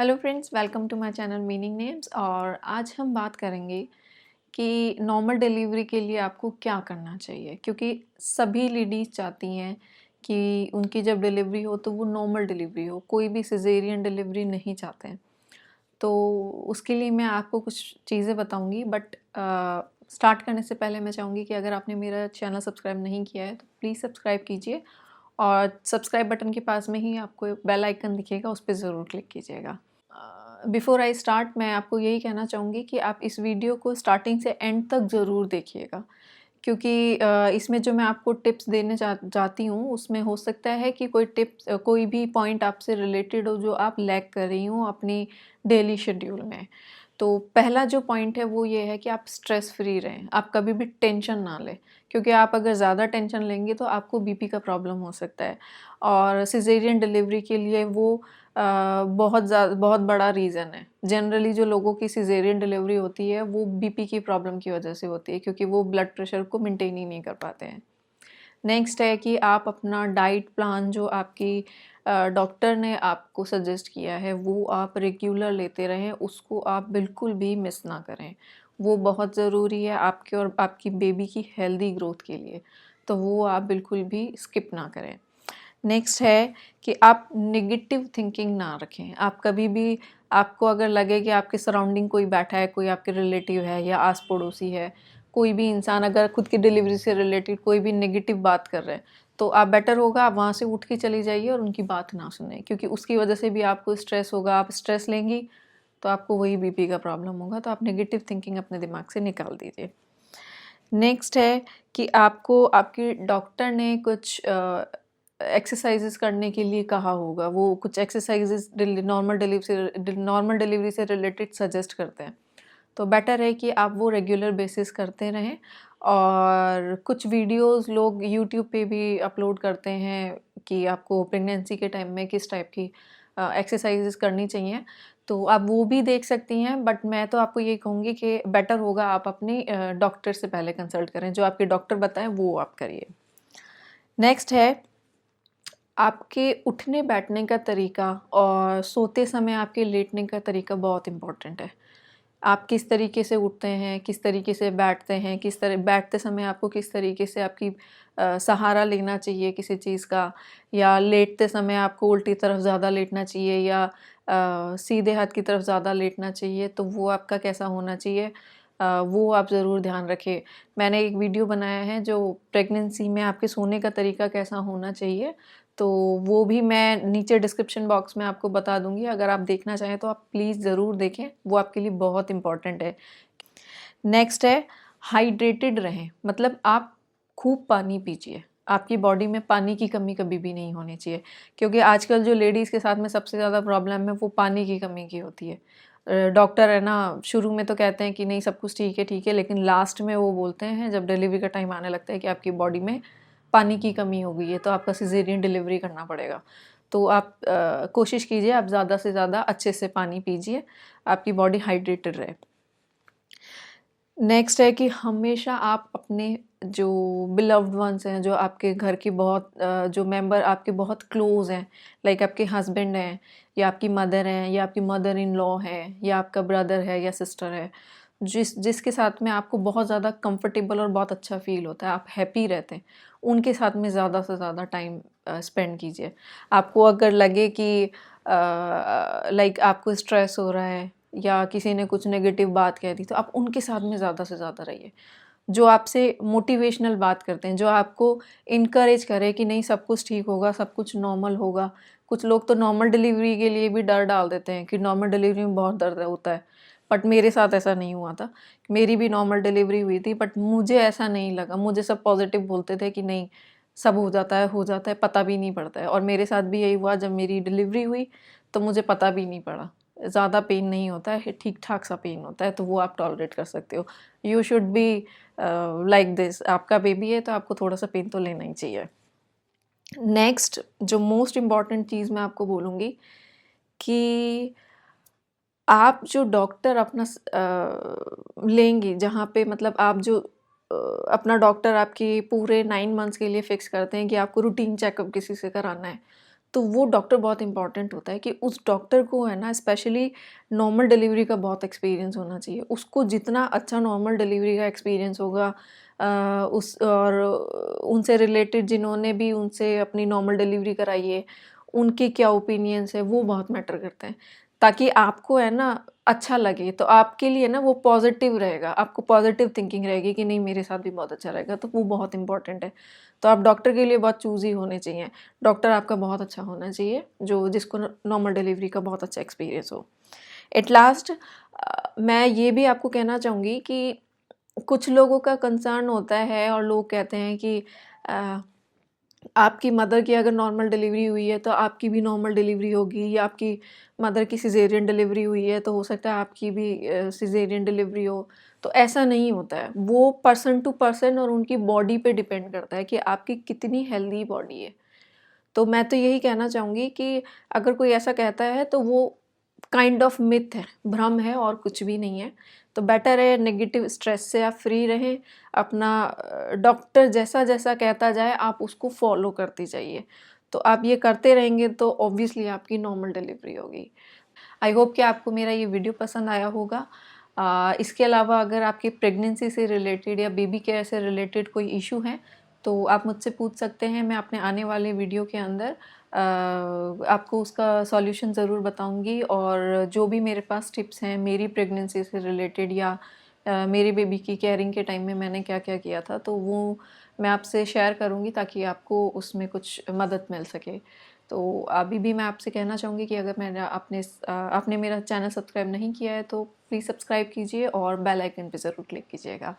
Hello friends, welcome to my channel meaning names. और आज हम बात करेंगे कि नॉर्मल डिलीवरी के लिए आपको क्या करना चाहिए, क्योंकि सभी लेडीज़ चाहती हैं कि उनकी जब डिलीवरी हो तो वो नॉर्मल डिलीवरी हो, कोई भी सिजेरियन डिलीवरी नहीं चाहते हैं। तो उसके लिए मैं आपको कुछ चीज़ें बताऊंगी, बट स्टार्ट करने से पहले मैं चाहूँगी कि अगर आपने मेरा चैनल सब्सक्राइब नहीं किया है तो प्लीज़ सब्सक्राइब कीजिए, और सब्सक्राइब बटन के पास में ही आपको बेल आइकन दिखेगा, उस पर ज़रूर क्लिक कीजिएगा। बिफ़ोर आई स्टार्ट, मैं आपको यही कहना चाहूँगी कि आप इस वीडियो को स्टार्टिंग से एंड तक ज़रूर देखिएगा, क्योंकि इसमें जो मैं आपको टिप्स देने चाहती हूँ, उसमें हो सकता है कि कोई टिप्स कोई भी पॉइंट आपसे रिलेटेड हो जो आप लैग कर रही हो अपनी डेली शेड्यूल में। तो पहला जो पॉइंट है वो ये है कि आप स्ट्रेस फ्री रहें, आप कभी भी टेंशन ना लें, क्योंकि आप अगर ज़्यादा टेंशन लेंगे तो आपको बीपी का प्रॉब्लम हो सकता है। और सिजेरियन डिलीवरी के लिए वो बहुत बड़ा रीज़न है। जनरली जो लोगों की सिजेरियन डिलीवरी होती है वो बीपी की प्रॉब्लम की वजह से होती है, क्योंकि वो ब्लड प्रेशर को मेंटेन ही नहीं कर पाते हैं। नेक्स्ट है कि आप अपना डाइट प्लान जो आपकी डॉक्टर ने आपको सजेस्ट किया है वो आप रेगुलर लेते रहें, उसको आप बिल्कुल भी मिस ना करें। वो बहुत ज़रूरी है आपके और आपकी बेबी की हेल्दी ग्रोथ के लिए, तो वो आप बिल्कुल भी स्किप ना करें। नेक्स्ट है कि आप नेगेटिव थिंकिंग ना रखें। आप कभी भी, आपको अगर लगे कि आपके सराउंडिंग कोई बैठा है, कोई आपके रिलेटिव है या आस पड़ोसी है, कोई भी इंसान अगर खुद की डिलीवरी से रिलेटेड कोई भी नेगेटिव बात कर रहे हैं, तो आप बेटर होगा आप वहाँ से उठ के चली जाइए और उनकी बात ना सुनें, क्योंकि उसकी वजह से भी आपको स्ट्रेस होगा। आप स्ट्रेस लेंगी तो आपको वही बीपी का प्रॉब्लम होगा। तो आप नेगेटिव थिंकिंग अपने दिमाग से निकाल दीजिए। नेक्स्ट है कि आपको आपके डॉक्टर ने कुछ एक्सरसाइजेस करने के लिए कहा होगा। वो कुछ एक्सरसाइजेस नॉर्मल डिलीवरी से रिलेटेड सजेस्ट करते हैं, तो बेटर है कि आप वो रेगुलर बेसिस करते रहें। और कुछ वीडियोस लोग यूट्यूब पे भी अपलोड करते हैं कि आपको प्रेगनेंसी के टाइम में किस टाइप की एक्सरसाइजेस करनी चाहिए, तो आप वो भी देख सकती हैं। बट मैं तो आपको ये कहूँगी कि बेटर होगा आप अपने डॉक्टर से पहले कंसल्ट करें, जो आपके डॉक्टर बताएं वो आप करिए। नेक्स्ट है आपके उठने बैठने का तरीका, और सोते समय आपके लेटने का तरीका बहुत इम्पोर्टेंट है। आप किस तरीके से उठते हैं, किस तरीके से बैठते हैं, किस तरह बैठते समय आपको किस तरीके से आपकी सहारा लेना चाहिए किसी चीज़ का, या लेटते समय आपको उल्टी तरफ ज़्यादा लेटना चाहिए या सीधे हाथ की तरफ ज़्यादा लेटना चाहिए, तो वो आपका कैसा होना चाहिए, वो आप ज़रूर ध्यान रखें। मैंने एक वीडियो बनाया है जो प्रेगनेंसी में आपके सोने का तरीका कैसा होना चाहिए, तो वो भी मैं नीचे डिस्क्रिप्शन बॉक्स में आपको बता दूँगी। अगर आप देखना चाहें तो आप प्लीज़ ज़रूर देखें, वो आपके लिए बहुत इम्पोर्टेंट है। नेक्स्ट है हाइड्रेटेड रहें, मतलब आप खूब पानी पीजिए। आपकी बॉडी में पानी की कमी कभी भी नहीं होनी चाहिए, क्योंकि आजकल जो लेडीज़ के साथ में सबसे ज़्यादा प्रॉब्लम है वो पानी की कमी की होती है। डॉक्टर है ना, शुरू में तो कहते हैं कि नहीं सब कुछ ठीक है, लेकिन लास्ट में वो बोलते हैं जब डिलीवरी का टाइम आने लगता है कि आपकी बॉडी में पानी की कमी हो गई है, तो आपका सिजेरियन डिलीवरी करना पड़ेगा। तो आप कोशिश कीजिए आप ज़्यादा से ज़्यादा अच्छे से पानी पीजिए, आपकी बॉडी हाइड्रेटेड रहे। नेक्स्ट है कि हमेशा आप अपने जो बिलव्ड वंस हैं, जो आपके घर के बहुत जो मेंबर आपके बहुत क्लोज हैं, लाइक आपके हस्बैंड हैं या आपकी मदर हैं या आपकी मदर इन लॉ है या आपका ब्रदर है या सिस्टर है, जिसके साथ में आपको बहुत ज़्यादा कंफर्टेबल और बहुत अच्छा फील होता है, आप हैप्पी रहते हैं, उनके साथ में ज़्यादा से ज़्यादा टाइम स्पेंड कीजिए। आपको अगर लगे कि लाइक आपको स्ट्रेस हो रहा है या किसी ने कुछ नेगेटिव बात कह दी, तो आप उनके साथ में ज़्यादा से ज़्यादा रहिए, जो आपसे मोटिवेशनल बात करते हैं, जो आपको इनकरेज करे कि नहीं सब कुछ ठीक होगा, सब कुछ नॉर्मल होगा। कुछ लोग तो नॉर्मल डिलीवरी के लिए भी डर डाल देते हैं कि नॉर्मल डिलीवरी में बहुत दर्द होता है, बट मेरे साथ ऐसा नहीं हुआ था। मेरी भी नॉर्मल डिलीवरी हुई थी, बट मुझे ऐसा नहीं लगा। मुझे सब पॉजिटिव बोलते थे कि नहीं सब हो जाता है, पता भी नहीं पड़ता है। और मेरे साथ भी यही हुआ, जब मेरी डिलीवरी हुई तो मुझे पता भी नहीं पड़ा। ज़्यादा पेन नहीं होता है, ठीक ठाक सा पेन होता है, तो वो आप टॉलरेट कर सकते हो। You should be like this. आपका बेबी है तो आपको थोड़ा सा पेन तो लेना ही चाहिए। नेक्स्ट जो मोस्ट इम्पॉर्टेंट चीज़ मैं आपको बोलूँगी कि आप जो डॉक्टर अपना लेंगी, जहाँ पे मतलब आप जो अपना डॉक्टर आपकी पूरे 9 मंथ्स के लिए फिक्स करते हैं कि आपको रूटीन चेकअप किसी से कराना है, तो वो डॉक्टर बहुत इम्पॉर्टेंट होता है कि उस डॉक्टर को है ना स्पेशली नॉर्मल डिलीवरी का बहुत एक्सपीरियंस होना चाहिए। उसको जितना अच्छा नॉर्मल डिलीवरी का एक्सपीरियंस होगा उस और उनसे रिलेटेड जिन्होंने भी उनसे अपनी नॉर्मल डिलीवरी कराई है, उनके क्या ओपिनियंस है वो बहुत मैटर करते हैं। ताकि आपको है ना अच्छा लगे, तो आपके लिए ना वो पॉज़िटिव रहेगा, आपको पॉज़िटिव थिंकिंग रहेगी कि नहीं मेरे साथ भी बहुत अच्छा रहेगा, तो वो बहुत इम्पोर्टेंट है। तो आप डॉक्टर के लिए बहुत चूज़ी होने चाहिए। डॉक्टर आपका बहुत अच्छा होना चाहिए, जो जिसको नॉर्मल डिलीवरी का बहुत अच्छा एक्सपीरियंस हो। एट लास्ट मैं ये भी आपको कहना चाहूँगी कि कुछ लोगों का कंसर्न होता है और लोग कहते हैं कि अ, आपकी मदर की अगर नॉर्मल डिलीवरी हुई है तो आपकी भी नॉर्मल डिलीवरी होगी, या आपकी मदर की सिज़ेरियन डिलीवरी हुई है तो हो सकता है आपकी भी सिज़ेरियन डिलीवरी हो। तो ऐसा नहीं होता है, वो पर्सन टू पर्सन और उनकी बॉडी पे डिपेंड करता है कि आपकी कितनी हेल्दी बॉडी है। तो मैं तो यही कहना चाहूँगी कि अगर कोई ऐसा कहता है तो वो काइंड ऑफ मिथ है, भ्रम है और कुछ भी नहीं है। तो बेटर है नेगेटिव स्ट्रेस से आप फ्री रहें, अपना डॉक्टर जैसा-जैसा कहता जाए आप उसको फ़ॉलो करते जाइए। तो आप ये करते रहेंगे तो ऑब्वियसली आपकी नॉर्मल डिलीवरी होगी। आई होप कि आपको मेरा ये वीडियो पसंद आया होगा। इसके अलावा अगर आपकी प्रेगनेंसी से रिलेटेड या बेबी केयर से रिलेटेड कोई इशू है तो आप मुझसे पूछ सकते हैं। मैं अपने आने वाले वीडियो के अंदर आपको उसका सॉल्यूशन ज़रूर बताऊंगी, और जो भी मेरे पास टिप्स हैं मेरी प्रेगनेंसी से रिलेटेड या मेरी बेबी की केयरिंग के टाइम में मैंने क्या क्या किया था तो वो मैं आपसे शेयर करूंगी ताकि आपको उसमें कुछ मदद मिल सके। तो अभी भी मैं आपसे कहना चाहूँगी कि अगर मैंने आपने मेरा चैनल सब्सक्राइब नहीं किया है तो प्लीज़ सब्सक्राइब कीजिए और बेल आइकन पे ज़रूर क्लिक कीजिएगा।